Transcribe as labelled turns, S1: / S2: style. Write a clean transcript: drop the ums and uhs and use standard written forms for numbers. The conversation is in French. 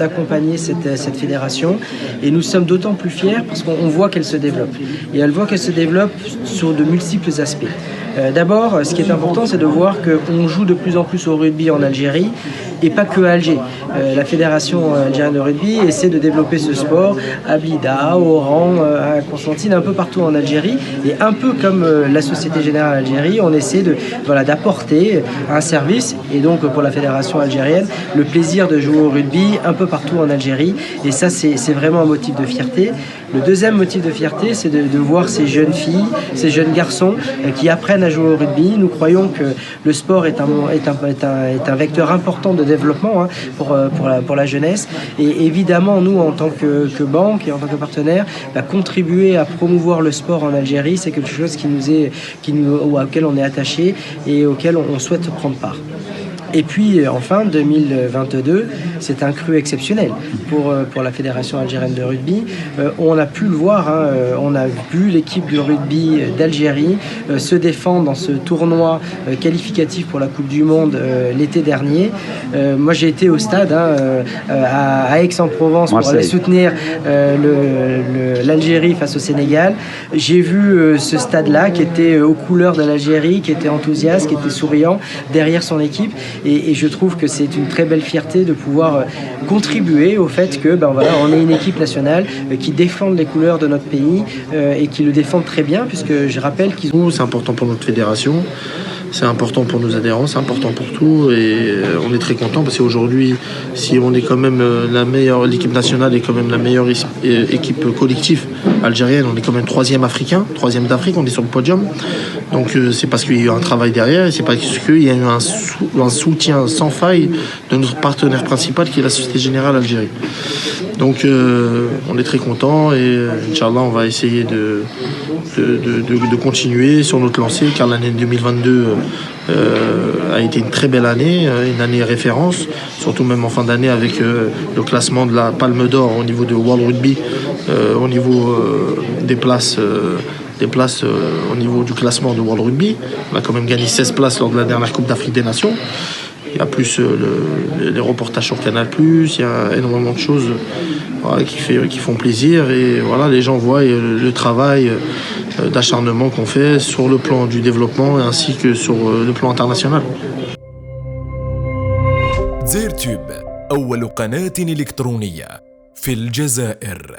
S1: d'accompagner cette fédération et nous sommes d'autant plus fiers parce qu'on voit qu'elle se développe. Et elle voit qu'elle se développe sur de multiples aspects. D'abord, ce qui est important, c'est de voir qu'on joue de plus en plus au rugby en Algérie et pas que à Alger. La fédération algérienne de rugby essaie de développer ce sport à Blida, au Oran, à Constantine, un peu partout en Algérie. Et un peu comme la Société Générale Algérie, on essaie d'apporter un service, et donc pour la fédération algérienne, le plaisir de jouer au rugby un peu partout en Algérie. Et ça, c'est vraiment un motif de fierté. Le deuxième motif de fierté, c'est de voir ces jeunes filles, ces jeunes garçons qui apprennent à jouer au rugby. Nous croyons que le sport est un vecteur important de développement pour la jeunesse. Et évidemment, nous, en tant que banque et en tant que partenaire, contribuer à promouvoir le sport en Algérie, c'est quelque chose auquel on est attaché et auquel on souhaite prendre part. Et puis enfin, 2022, c'est un cru exceptionnel pour la Fédération algérienne de rugby. On a pu le voir, on a vu l'équipe de rugby d'Algérie se défendre dans ce tournoi qualificatif pour la Coupe du Monde l'été dernier. Moi, j'ai été au stade à Aix-en-Provence pour aller soutenir l'Algérie face au Sénégal. J'ai vu ce stade-là qui était aux couleurs de l'Algérie, qui était enthousiaste, qui était souriant derrière son équipe. Et je trouve que c'est une très belle fierté de pouvoir contribuer au fait que on est une équipe nationale qui défend les couleurs de notre pays et qui le défend très bien, puisque je rappelle qu'ils ont...
S2: C'est important pour notre fédération, c'est important pour nos adhérents, c'est important pour tout, et on est très content parce qu'aujourd'hui, si on est quand même l'équipe nationale est quand même la meilleure équipe collective algérienne, on est quand même 3e africain, 3e d'Afrique, on est sur le podium. Donc c'est parce qu'il y a eu un travail derrière, et c'est parce qu'il y a eu un soutien sans faille de notre partenaire principal qui est la Société Générale Algérie. Donc on est très content, et Inch'Allah, on va essayer de continuer sur notre lancée, car l'année 2022 a été une très belle année, une année référence, surtout même en fin d'année avec le classement de la Palme d'Or au niveau de World Rugby, au niveau des places au niveau du classement de World Rugby. On a quand même gagné 16 places lors de la dernière Coupe d'Afrique des Nations. Il y a plus les reportages sur Canal+, il y a énormément de choses qui font plaisir, et voilà, les gens voient le travail d'acharnement qu'on fait sur le plan du développement ainsi que sur le plan international.
S3: زيرتوب أول قناة إلكترونية في الجزائر.